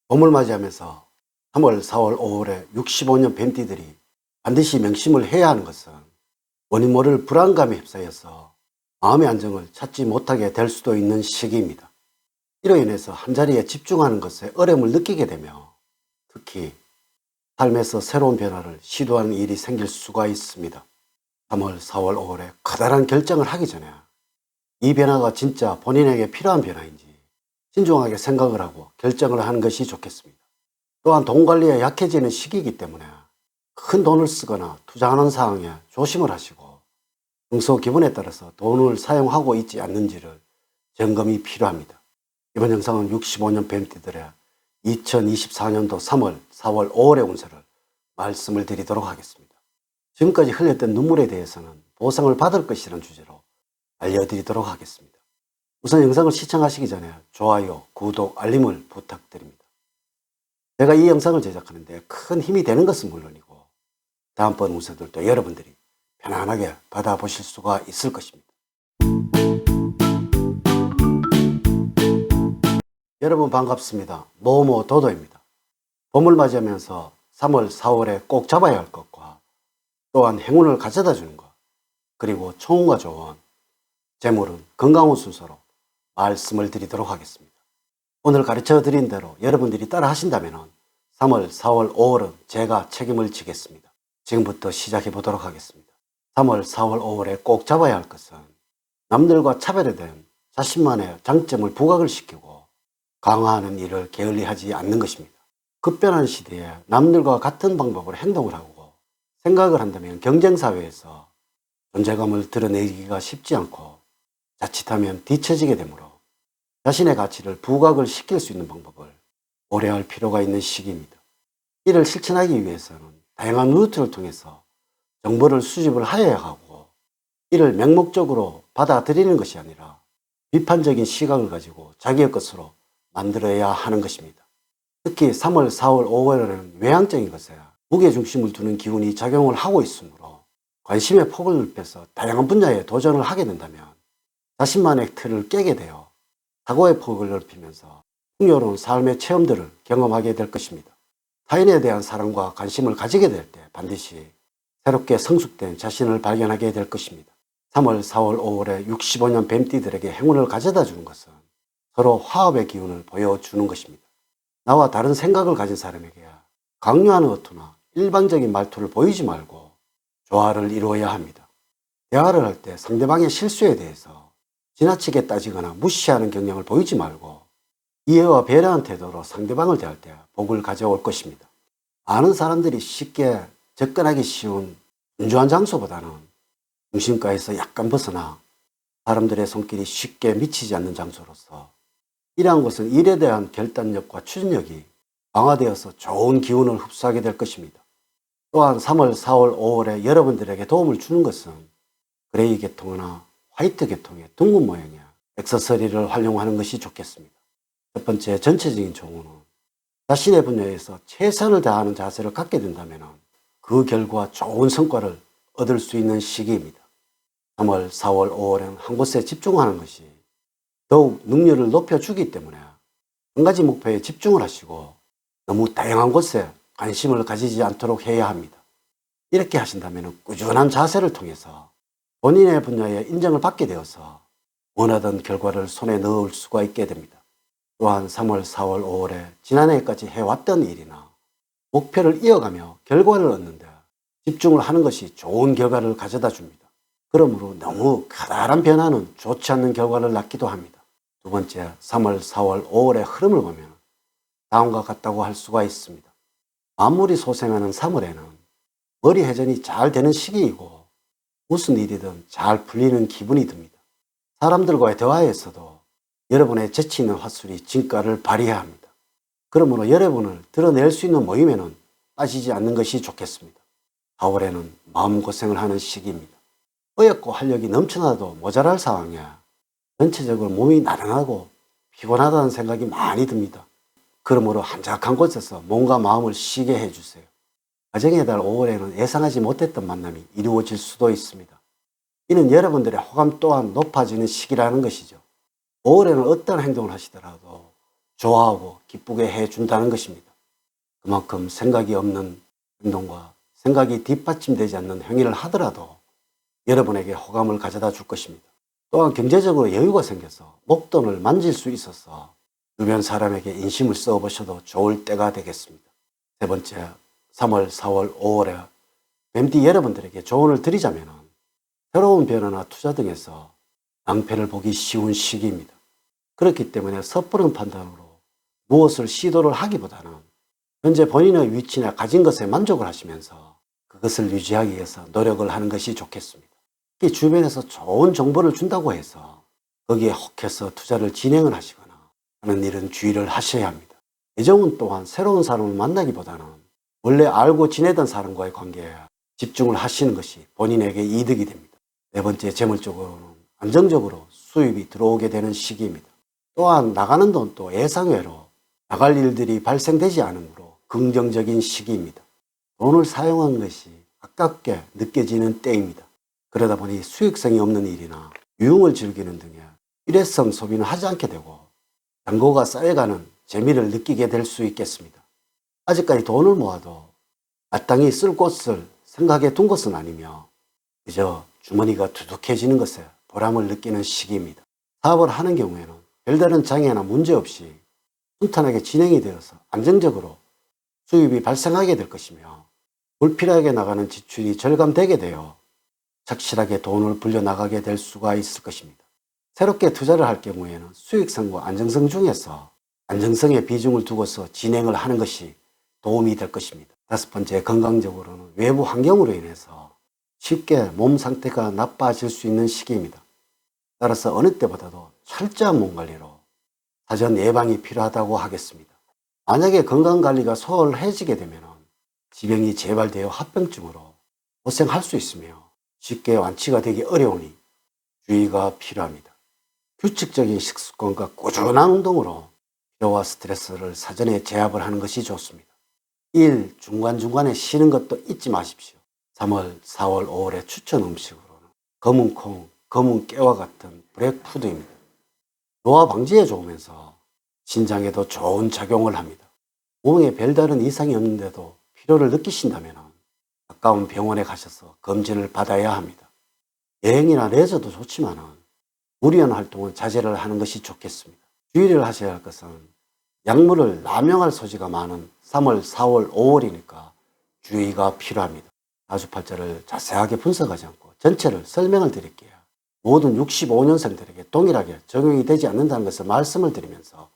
봄을 맞이하면서 3월, 4월, 5월에 65년 뱀띠들이 반드시 명심을 해야 하는 것은 원인 모를 불안감에 휩싸여서 마음의 안정을 찾지 못하게 될 수도 있는 시기입니다. 이로 인해서 한자리에 집중하는 것에 어려움을 느끼게 되며 특히 삶에서 새로운 변화를 시도하는 일이 생길 수가 있습니다. 3월, 4월, 5월에 커다란 결정을 하기 전에 이 변화가 진짜 본인에게 필요한 변화인지 신중하게 생각을 하고 결정을 하는 것이 좋겠습니다. 또한 돈 관리에 약해지는 시기이기 때문에 큰 돈을 쓰거나 투자하는 상황에 조심을 하시고 평소 기분에 따라서 돈을 사용하고 있지 않는지를 점검이 필요합니다. 이번 영상은 65년 뱀띠들의 2024년도 3월, 4월, 5월의 운세를 말씀을 드리도록 하겠습니다. 지금까지 흘렸던 눈물에 대해서는 보상을 받을 것이라는 주제로 알려드리도록 하겠습니다. 우선 영상을 시청하시기 전에 좋아요, 구독, 알림을 부탁드립니다. 제가 이 영상을 제작하는데 큰 힘이 되는 것은 물론이고 다음번 운세들도 여러분들이 편안하게 받아보실 수가 있을 것입니다. 여러분 반갑습니다. 모모도도입니다. 봄을 맞이하면서 3월, 4월에 꼭 잡아야 할 것과 또한 행운을 가져다 주는 것, 그리고 총운과 조언, 재물은 건강운 순서로 말씀을 드리도록 하겠습니다. 오늘 가르쳐 드린 대로 여러분들이 따라 하신다면 3월, 4월, 5월은 제가 책임을 지겠습니다. 지금부터 시작해 보도록 하겠습니다. 3월, 4월, 5월에 꼭 잡아야 할 것은 남들과 차별화된 자신만의 장점을 부각을 시키고 강화하는 일을 게을리하지 않는 것입니다. 급변한 시대에 남들과 같은 방법으로 행동을 하고 생각을 한다면 경쟁사회에서 존재감을 드러내기가 쉽지 않고 자칫하면 뒤처지게 되므로 자신의 가치를 부각을 시킬 수 있는 방법을 고려할 필요가 있는 시기입니다. 이를 실천하기 위해서는 다양한 루트를 통해서 정보를 수집을 하여야 하고 이를 맹목적으로 받아들이는 것이 아니라 비판적인 시각을 가지고 자기의 것으로 만들어야 하는 것입니다. 특히 3월, 4월, 5월에는 외향적인 것에 무게중심을 두는 기운이 작용을 하고 있으므로 관심의 폭을 넓혀서 다양한 분야에 도전을 하게 된다면 자신만의 틀을 깨게 되어 사고의 폭을 넓히면서 풍요로운 삶의 체험들을 경험하게 될 것입니다. 타인에 대한 사랑과 관심을 가지게 될 때 반드시 새롭게 성숙된 자신을 발견하게 될 것입니다. 3월, 4월, 5월에 65년 뱀띠들에게 행운을 가져다 주는 것은 서로 화합의 기운을 보여주는 것입니다. 나와 다른 생각을 가진 사람에게 강요하는 어투나 일방적인 말투를 보이지 말고 조화를 이루어야 합니다. 대화를 할 때 상대방의 실수에 대해서 지나치게 따지거나 무시하는 경향을 보이지 말고 이해와 배려한 태도로 상대방을 대할 때 복을 가져올 것입니다. 많은 사람들이 쉽게 접근하기 쉬운 분주한 장소보다는 중심가에서 약간 벗어나 사람들의 손길이 쉽게 미치지 않는 장소로서 이러한 것은 일에 대한 결단력과 추진력이 강화되어서 좋은 기운을 흡수하게 될 것입니다. 또한 3월, 4월, 5월에 여러분들에게 도움을 주는 것은 그레이 계통이나 화이트 계통의 둥근 모양의 액세서리를 활용하는 것이 좋겠습니다. 첫 번째, 전체적인 조언은 자신의 분야에서 최선을 다하는 자세를 갖게 된다면 그 결과 좋은 성과를 얻을 수 있는 시기입니다. 3월, 4월, 5월에는 한 곳에 집중하는 것이 더욱 능률을 높여주기 때문에 한 가지 목표에 집중을 하시고 너무 다양한 곳에 관심을 가지지 않도록 해야 합니다. 이렇게 하신다면 꾸준한 자세를 통해서 본인의 분야에 인정을 받게 되어서 원하던 결과를 손에 넣을 수가 있게 됩니다. 또한 3월, 4월, 5월에 지난해까지 해왔던 일이나 목표를 이어가며 결과를 얻는데 집중을 하는 것이 좋은 결과를 가져다 줍니다. 그러므로 너무 커다란 변화는 좋지 않는 결과를 낳기도 합니다. 두 번째, 3월, 4월, 5월의 흐름을 보면 다음과 같다고 할 수가 있습니다. 만물이 소생하는 3월에는 머리 회전이 잘 되는 시기이고 무슨 일이든 잘 풀리는 기분이 듭니다. 사람들과의 대화에서도 여러분의 재치 있는 화술이 진가를 발휘해야 합니다. 그러므로 여러분을 드러낼 수 있는 모임에는 빠지지 않는 것이 좋겠습니다. 4월에는 마음고생을 하는 시기입니다. 어렵고 활력이 넘쳐나도 모자랄 상황에 전체적으로 몸이 나른하고 피곤하다는 생각이 많이 듭니다. 그러므로 한적한 곳에서 몸과 마음을 쉬게 해주세요. 가정의 달 5월에는 예상하지 못했던 만남이 이루어질 수도 있습니다. 이는 여러분들의 호감 또한 높아지는 시기라는 것이죠. 5월에는 어떤 행동을 하시더라도 좋아하고 기쁘게 해준다는 것입니다. 그만큼 생각이 없는 행동과 생각이 뒷받침되지 않는 행위를 하더라도 여러분에게 호감을 가져다 줄 것입니다. 또한 경제적으로 여유가 생겨서 목돈을 만질 수 있어서 주변 사람에게 인심을 써보셔도 좋을 때가 되겠습니다. 세 번째, 3월, 4월, 5월에 뱀띠 여러분들에게 조언을 드리자면 새로운 변화나 투자 등에서 낭패를 보기 쉬운 시기입니다. 그렇기 때문에 섣부른 판단으로 무엇을 시도를 하기보다는 현재 본인의 위치나 가진 것에 만족을 하시면서 그것을 유지하기 위해서 노력을 하는 것이 좋겠습니다. 특히 주변에서 좋은 정보를 준다고 해서 거기에 혹해서 투자를 진행을 하시거나 하는 일은 주의를 하셔야 합니다. 예정은 또한 새로운 사람을 만나기보다는 원래 알고 지내던 사람과의 관계에 집중을 하시는 것이 본인에게 이득이 됩니다. 네 번째, 재물적으로는 안정적으로 수입이 들어오게 되는 시기입니다. 또한 나가는 돈도 예상외로 나갈 일들이 발생되지 않으므로 긍정적인 시기입니다. 돈을 사용한 것이 아깝게 느껴지는 때입니다. 그러다 보니 수익성이 없는 일이나 유흥을 즐기는 등의 일회성 소비는 하지 않게 되고 잔고가 쌓여가는 재미를 느끼게 될 수 있겠습니다. 아직까지 돈을 모아도 마땅히 쓸 곳을 생각해 둔 것은 아니며 그저 주머니가 두둑해지는 것에 보람을 느끼는 시기입니다. 사업을 하는 경우에는 별다른 장애나 문제 없이 순탄하게 진행이 되어서 안정적으로 수입이 발생하게 될 것이며 불필요하게 나가는 지출이 절감되게 되어 착실하게 돈을 불려나가게 될 수가 있을 것입니다. 새롭게 투자를 할 경우에는 수익성과 안정성 중에서 안정성에 비중을 두고서 진행을 하는 것이 도움이 될 것입니다. 다섯 번째, 건강적으로는 외부 환경으로 인해서 쉽게 몸 상태가 나빠질 수 있는 시기입니다. 따라서 어느 때보다도 철저한 몸 관리로 사전 예방이 필요하다고 하겠습니다. 만약에 건강관리가 소홀해지게 되면 지병이 재발되어 합병증으로 고생할 수 있으며 쉽게 완치가 되기 어려우니 주의가 필요합니다. 규칙적인 식습관과 꾸준한 운동으로 피로와 스트레스를 사전에 제압을 하는 것이 좋습니다. 일 중간중간에 쉬는 것도 잊지 마십시오. 3월, 4월, 5월의 추천 음식으로는 검은 콩, 검은 깨와 같은 브렉푸드입니다. 노화 방지에 좋으면서 신장에도 좋은 작용을 합니다. 몸에 별다른 이상이 없는데도 피로를 느끼신다면 가까운 병원에 가셔서 검진을 받아야 합니다. 여행이나 레저도 좋지만 무리한 활동은 자제를 하는 것이 좋겠습니다. 주의를 하셔야 할 것은 약물을 남용할 소지가 많은 3월, 4월, 5월이니까 주의가 필요합니다. 사주팔자를 자세하게 분석하지 않고 전체를 설명을 드릴게요. 모든 65년생들에게 동일하게 적용이 되지 않는다는 것을 말씀을 드리면서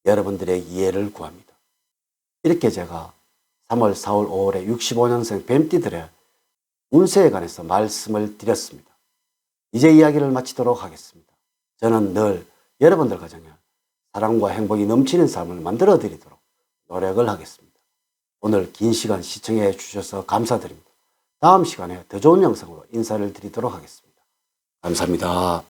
여러분들의 이해를 구합니다. 이렇게 제가 3월, 4월, 5월에 65년생 뱀띠들의 운세에 관해서 말씀을 드렸습니다. 이제 이야기를 마치도록 하겠습니다. 저는 늘 여러분들 가정에 사랑과 행복이 넘치는 삶을 만들어 드리도록 노력을 하겠습니다. 오늘 긴 시간 시청해 주셔서 감사드립니다. 다음 시간에 더 좋은 영상으로 인사를 드리도록 하겠습니다. 감사합니다.